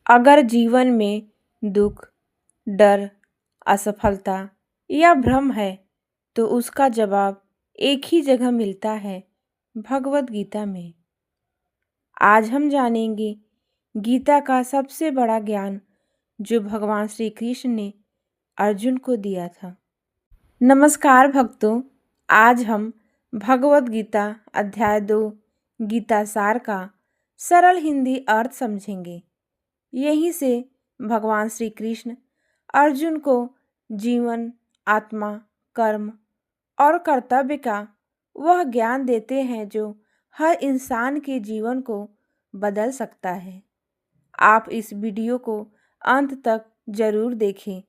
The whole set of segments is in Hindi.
अगर जीवन में दुख, डर, असफलता या भ्रम है तो उसका जवाब एक ही जगह मिलता है, भगवत गीता में। आज हम जानेंगे गीता का सबसे बड़ा ज्ञान जो भगवान श्री कृष्ण ने अर्जुन को दिया था। नमस्कार भक्तों, आज हम भगवत गीता अध्याय 2 गीता सार का सरल हिंदी अर्थ समझेंगे। यहीं से भगवान श्री कृष्ण अर्जुन को जीवन, आत्मा, कर्म और कर्तव्य का वह ज्ञान देते हैं जो हर इंसान के जीवन को बदल सकता है। आप इस वीडियो को अंत तक जरूर देखें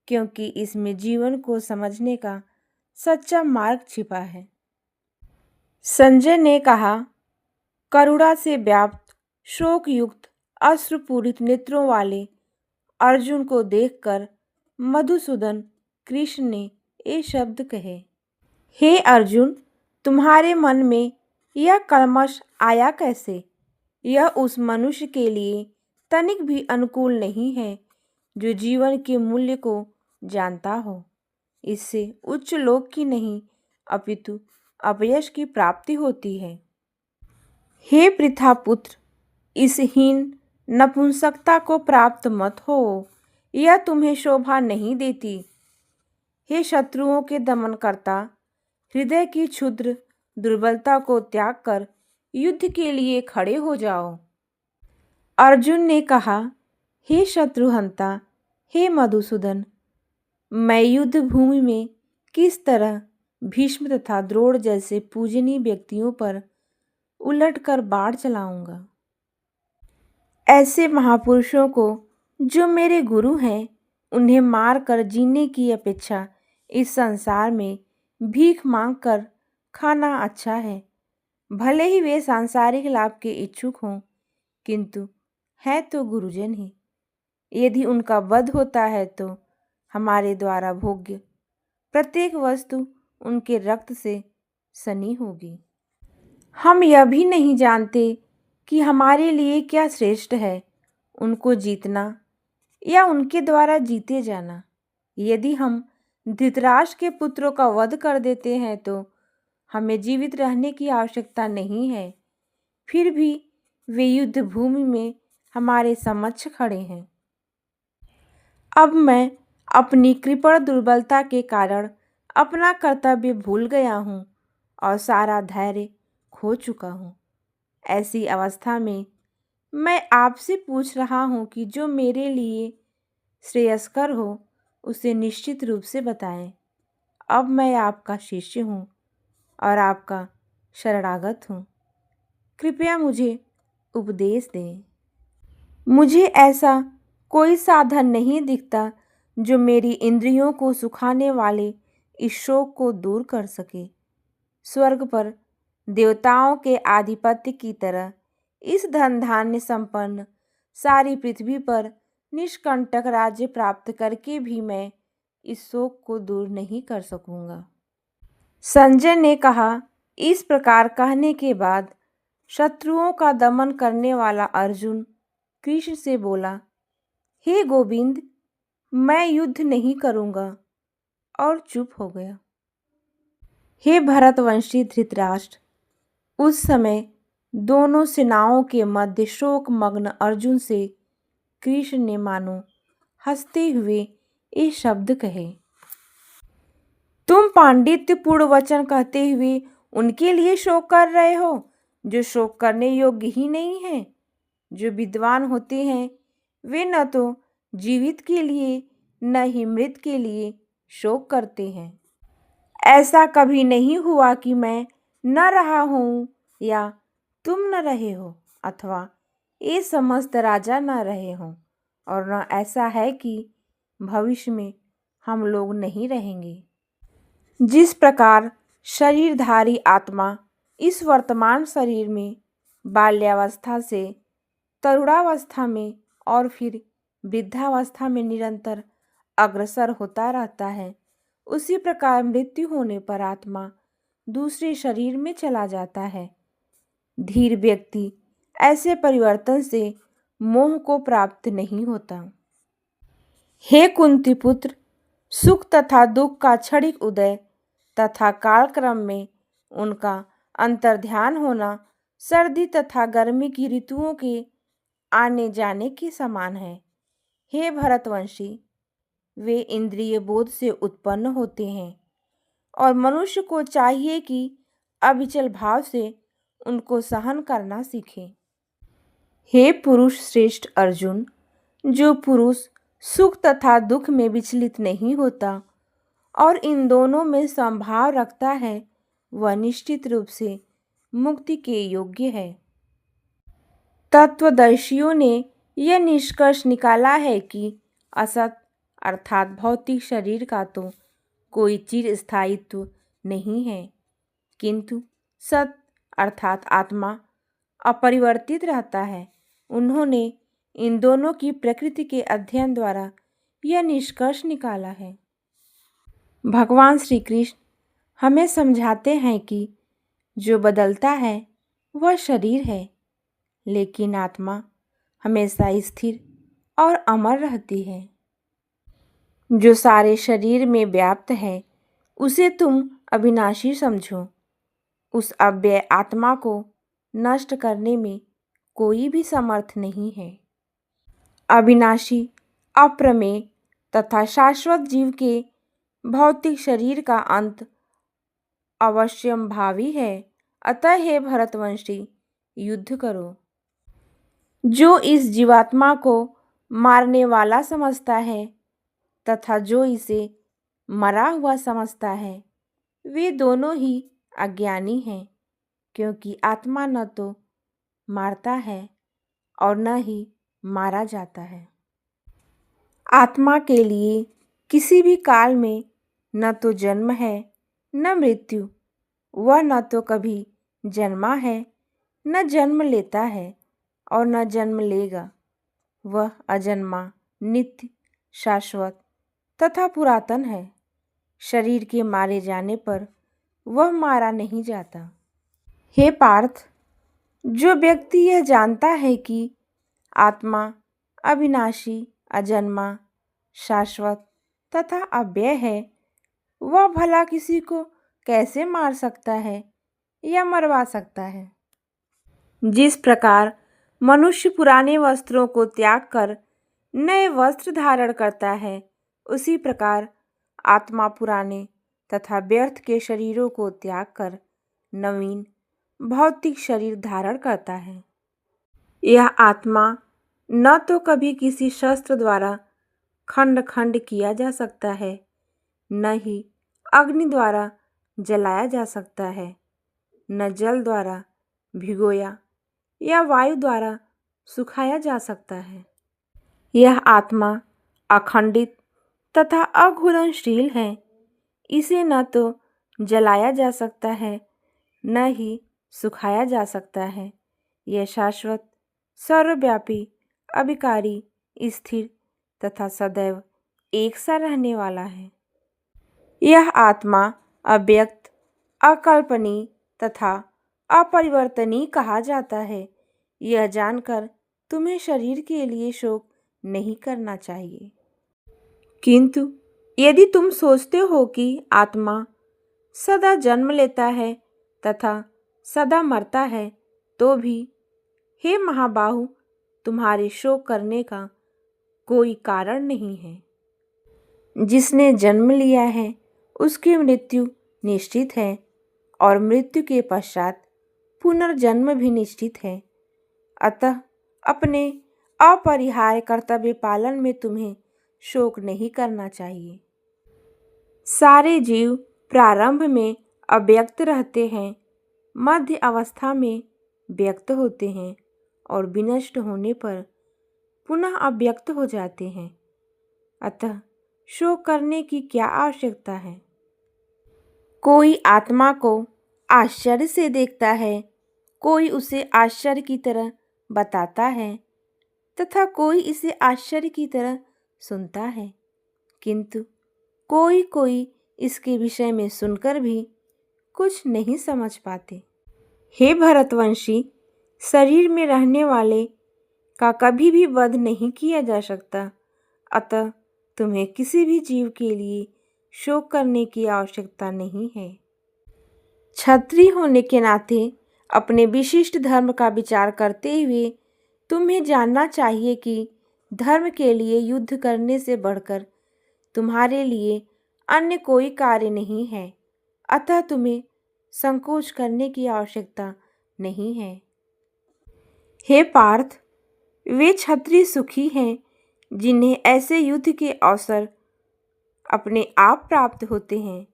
क्योंकि इसमें जीवन को समझने का सच्चा मार्ग छिपा है। संजय ने कहा, करुणा से व्याप्त, शोक युक्त, अश्रुपूरित नेत्रों वाले अर्जुन को देखकर मधुसूदन कृष्ण ने ये शब्द कहे। हे अर्जुन, तुम्हारे मन में यह कल्मश आया कैसे? यह उस मनुष्य के लिए तनिक भी अनुकूल नहीं है जो जीवन के मूल्य को जानता हो। इससे उच्च लोक की नहीं अपितु अपयश की प्राप्ति होती है। हे पृथापुत्र, इस हीन नपुंसकता को प्राप्त मत हो, यह तुम्हें शोभा नहीं देती। हे शत्रुओं के दमनकर्ता, हृदय की क्षुद्र दुर्बलता को त्याग कर युद्ध के लिए खड़े हो जाओ। अर्जुन ने कहा, हे शत्रुहंता, हे मधुसूदन, मैं युद्ध भूमि में किस तरह भीष्म तथा द्रोण जैसे पूजनीय व्यक्तियों पर उलटकर बाढ़ चलाऊंगा। ऐसे महापुरुषों को जो मेरे गुरु हैं, उन्हें मार कर जीने की अपेक्षा इस संसार में भीख मांग कर खाना अच्छा है। भले ही वे सांसारिक लाभ के इच्छुक हों, किंतु है तो गुरुजन ही। यदि उनका वध होता है तो हमारे द्वारा भोग्य प्रत्येक वस्तु उनके रक्त से सनी होगी। हम यह भी नहीं जानते कि हमारे लिए क्या श्रेष्ठ है, उनको जीतना या उनके द्वारा जीते जाना। यदि हम धृतराष्ट्र के पुत्रों का वध कर देते हैं तो हमें जीवित रहने की आवश्यकता नहीं है। फिर भी वे युद्ध भूमि में हमारे समक्ष खड़े हैं। अब मैं अपनी कृपण दुर्बलता के कारण अपना कर्तव्य भूल गया हूँ और सारा धैर्य खो चुका हूँ। ऐसी अवस्था में मैं आपसे पूछ रहा हूँ कि जो मेरे लिए श्रेयस्कर हो उसे निश्चित रूप से बताएं। अब मैं आपका शिष्य हूँ और आपका शरणागत हूँ। कृपया मुझे उपदेश दें। मुझे ऐसा कोई साधन नहीं दिखता जो मेरी इंद्रियों को सुखाने वाले इस शोक को दूर कर सके। स्वर्ग पर देवताओं के आधिपत्य की तरह इस धन धान्य संपन्न सारी पृथ्वी पर निष्कंटक राज्य प्राप्त करके भी मैं इस शोक को दूर नहीं कर सकूंगा। संजय ने कहा, इस प्रकार कहने के बाद शत्रुओं का दमन करने वाला अर्जुन कृष्ण से बोला, हे गोविंद, मैं युद्ध नहीं करूंगा, और चुप हो गया। हे भरतवंशी धृतराष्ट्र, उस समय दोनों सेनाओं के मध्य शोक मग्न अर्जुन से कृष्ण ने मानो हंसते हुए ये शब्द कहे, तुम पांडित्यपूर्ण वचन कहते हुए उनके लिए शोक कर रहे हो जो शोक करने योग्य ही नहीं है। जो विद्वान होते हैं वे न तो जीवित के लिए न ही मृत के लिए शोक करते हैं। ऐसा कभी नहीं हुआ कि मैं न रहा हूँ या तुम न रहे हो, अथवा ये समस्त राजा न रहे हों, और न ऐसा है कि भविष्य में हम लोग नहीं रहेंगे। जिस प्रकार शरीरधारी आत्मा इस वर्तमान शरीर में बाल्यावस्था से तरुणावस्था में और फिर वृद्धावस्था में निरंतर अग्रसर होता रहता है, उसी प्रकार मृत्यु होने पर आत्मा दूसरे शरीर में चला जाता है। धीर व्यक्ति ऐसे परिवर्तन से मोह को प्राप्त नहीं होता। हे कुंती पुत्र, सुख तथा दुख का क्षणिक उदय तथा कालक्रम में उनका अंतर्ध्यान होना सर्दी तथा गर्मी की ऋतुओं के आने जाने के समान है। हे भरतवंशी, वे इंद्रिय बोध से उत्पन्न होते हैं और मनुष्य को चाहिए कि अविचल भाव से उनको सहन करना सीखे। हे पुरुष श्रेष्ठ अर्जुन, जो पुरुष सुख तथा दुख में विचलित नहीं होता और इन दोनों में समभाव रखता है, वह निश्चित रूप से मुक्ति के योग्य है। तत्वदर्शियों ने यह निष्कर्ष निकाला है कि असत अर्थात भौतिक शरीर का तो कोई चिर स्थायित्व नहीं है, किंतु सत अर्थात आत्मा अपरिवर्तित रहता है। उन्होंने इन दोनों की प्रकृति के अध्ययन द्वारा यह निष्कर्ष निकाला है। भगवान श्री कृष्ण हमें समझाते हैं कि जो बदलता है वह शरीर है, लेकिन आत्मा हमेशा स्थिर और अमर रहती है। जो सारे शरीर में व्याप्त है उसे तुम अविनाशी समझो। उस अव्यय आत्मा को नष्ट करने में कोई भी समर्थ नहीं है। अविनाशी, अप्रमेय तथा शाश्वत जीव के भौतिक शरीर का अंत अवश्यंभावी है। अतः हे भरतवंशी, युद्ध करो। जो इस जीवात्मा को मारने वाला समझता है तथा जो इसे मरा हुआ समझता है, वे दोनों ही अज्ञानी हैं, क्योंकि आत्मा न तो मारता है और न ही मारा जाता है। आत्मा के लिए किसी भी काल में न तो जन्म है न मृत्यु। वह न तो कभी जन्मा है न जन्म लेता है और न जन्म लेगा। वह अजन्मा, नित्य, शाश्वत तथा पुरातन है। शरीर के मारे जाने पर वह मारा नहीं जाता। हे पार्थ, जो व्यक्ति यह जानता है कि आत्मा अविनाशी, अजन्मा, शाश्वत तथा अव्यय है, वह भला किसी को कैसे मार सकता है या मरवा सकता है। जिस प्रकार मनुष्य पुराने वस्त्रों को त्याग कर नए वस्त्र धारण करता है, उसी प्रकार आत्मा पुराने तथा व्यर्थ के शरीरों को त्याग कर नवीन भौतिक शरीर धारण करता है। यह आत्मा न तो कभी किसी शस्त्र द्वारा खंड खंड किया जा सकता है, न ही अग्नि द्वारा जलाया जा सकता है, न जल द्वारा भिगोया या वायु द्वारा सुखाया जा सकता है। यह आत्मा अखंडित तथा अघुलनशील है। इसे न तो जलाया जा सकता है न ही सुखाया जा सकता है। यह शाश्वत, सर्वव्यापी, अविकारी, स्थिर तथा सदैव एक सा रहने वाला है। यह आत्मा अव्यक्त, अकल्पनीय तथा अपरिवर्तनीय कहा जाता है। यह जानकर तुम्हें शरीर के लिए शोक नहीं करना चाहिए। किंतु यदि तुम सोचते हो कि आत्मा सदा जन्म लेता है तथा सदा मरता है, तो भी हे महाबाहु, तुम्हारे शोक करने का कोई कारण नहीं है। जिसने जन्म लिया है उसकी मृत्यु निश्चित है और मृत्यु के पश्चात पुनर्जन्म भी निश्चित है। अतः अपने अपरिहार्य कर्तव्य पालन में तुम्हें शोक नहीं करना चाहिए। सारे जीव प्रारंभ में अव्यक्त रहते हैं, मध्य अवस्था में व्यक्त होते हैं और विनष्ट होने पर पुनः अव्यक्त हो जाते हैं। अतः शोक करने की क्या आवश्यकता है। कोई आत्मा को आश्चर्य से देखता है, कोई उसे आश्चर्य की तरह बताता है तथा कोई इसे आश्चर्य की तरह सुनता है, किंतु कोई कोई इसके विषय में सुनकर भी कुछ नहीं समझ पाते। हे भरतवंशी, शरीर में रहने वाले का कभी भी वध नहीं किया जा सकता। अतः तुम्हें किसी भी जीव के लिए शोक करने की आवश्यकता नहीं है। क्षत्रिय होने के नाते अपने विशिष्ट धर्म का विचार करते हुए तुम्हें जानना चाहिए कि धर्म के लिए युद्ध करने से बढ़कर तुम्हारे लिए अन्य कोई कार्य नहीं है। अतः तुम्हें संकोच करने की आवश्यकता नहीं है। हे पार्थ, वे क्षत्रिय सुखी हैं जिन्हें ऐसे युद्ध के अवसर अपने आप प्राप्त होते हैं,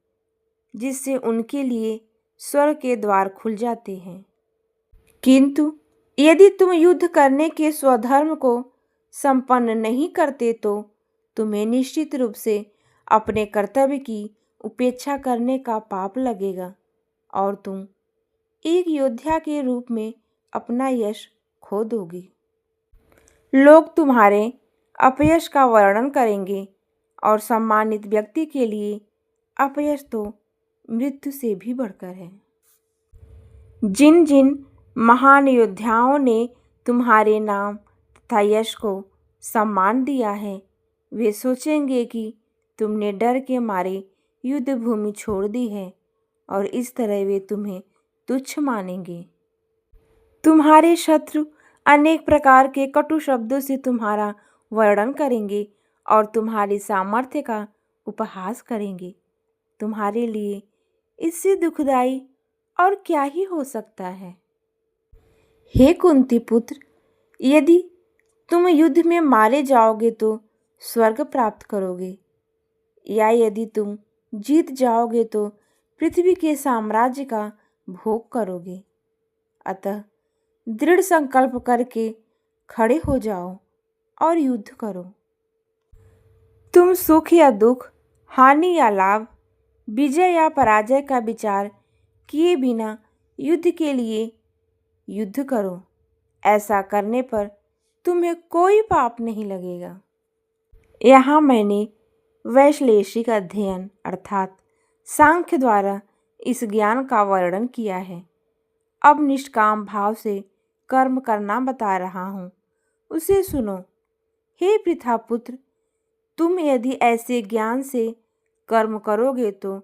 जिससे उनके लिए स्वर्ग के द्वार खुल जाते हैं। किंतु यदि तुम युद्ध करने के स्वधर्म को संपन्न नहीं करते तो तुम्हें निश्चित रूप से अपने कर्तव्य की उपेक्षा करने का पाप लगेगा और तुम एक योद्धा के रूप में अपना यश खो दोगे। लोग तुम्हारे अपयश का वर्णन करेंगे और सम्मानित व्यक्ति के लिए अपयश तो मृत्यु से भी बढ़कर है। जिन जिन महान योद्धाओं ने तुम्हारे नाम तथा यश को सम्मान दिया है, वे सोचेंगे कि तुमने डर के मारे युद्ध भूमि छोड़ दी है और इस तरह वे तुम्हें तुच्छ मानेंगे। तुम्हारे शत्रु अनेक प्रकार के कटु शब्दों से तुम्हारा वर्णन करेंगे और तुम्हारे सामर्थ्य का उपहास करेंगे। तुम्हारे लिए इससे दुखदाई और क्या ही हो सकता है। हे कुंती पुत्र, यदि तुम युद्ध में मारे जाओगे तो स्वर्ग प्राप्त करोगे, या यदि तुम जीत जाओगे तो पृथ्वी के साम्राज्य का भोग करोगे। अतः दृढ़ संकल्प करके खड़े हो जाओ और युद्ध करो। तुम सुख या दुख, हानि या लाभ, विजय या पराजय का विचार किए बिना युद्ध के लिए युद्ध करो। ऐसा करने पर तुम्हें कोई पाप नहीं लगेगा। यहाँ मैंने वैश्लेषिक अध्ययन अर्थात सांख्य द्वारा इस ज्ञान का वर्णन किया है। अब निष्काम भाव से कर्म करना बता रहा हूँ, उसे सुनो। हे पृथापुत्र, तुम यदि ऐसे ज्ञान से कर्म करोगे तो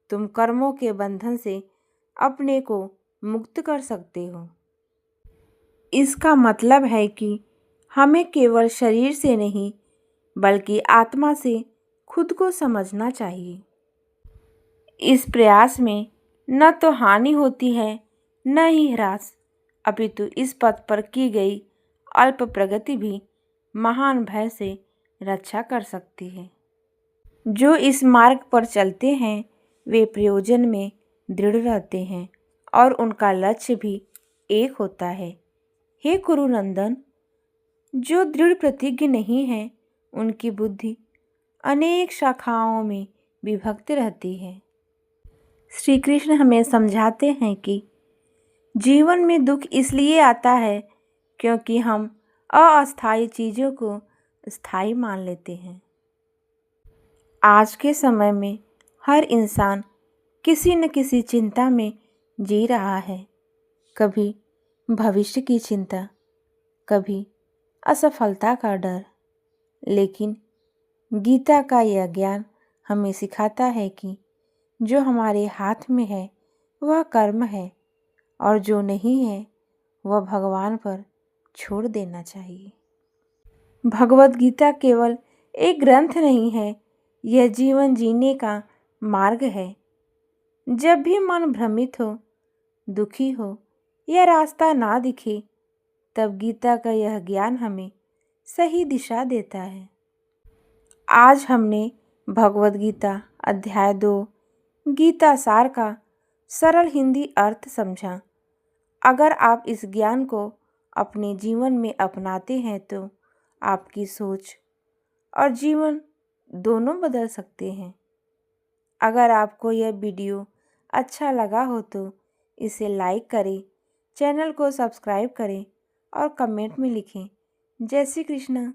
तुम कर्मों के बंधन से अपने को मुक्त कर सकते हो। इसका मतलब है कि हमें केवल शरीर से नहीं बल्कि आत्मा से खुद को समझना चाहिए। इस प्रयास में न तो हानि होती है न ही ह्रास, अपितु इस पथ पर की गई अल्प प्रगति भी महान भय से रक्षा कर सकती है। जो इस मार्ग पर चलते हैं वे प्रयोजन में दृढ़ रहते हैं और उनका लक्ष्य भी एक होता है। हे कुरुनंदन, जो दृढ़ प्रतिज्ञ नहीं है उनकी बुद्धि अनेक शाखाओं में विभक्त रहती है। श्री कृष्ण हमें समझाते हैं कि जीवन में दुख इसलिए आता है क्योंकि हम अस्थायी चीज़ों को स्थायी मान लेते हैं। आज के समय में हर इंसान किसी न किसी चिंता में जी रहा है। कभी भविष्य की चिंता, कभी असफलता का डर। लेकिन गीता का यह ज्ञान हमें सिखाता है कि जो हमारे हाथ में है वह कर्म है और जो नहीं है वह भगवान पर छोड़ देना चाहिए। भगवत गीता केवल एक ग्रंथ नहीं है, यह जीवन जीने का मार्ग है। जब भी मन भ्रमित हो, दुखी हो या रास्ता ना दिखे, तब गीता का यह ज्ञान हमें सही दिशा देता है। आज हमने भगवत गीता अध्याय 2 गीता सार का सरल हिंदी अर्थ समझा। अगर आप इस ज्ञान को अपने जीवन में अपनाते हैं तो आपकी सोच और जीवन दोनों बदल सकते हैं। अगर आपको यह वीडियो अच्छा लगा हो तो इसे लाइक करें, चैनल को सब्सक्राइब करें और कमेंट में लिखें। जय श्री कृष्ण।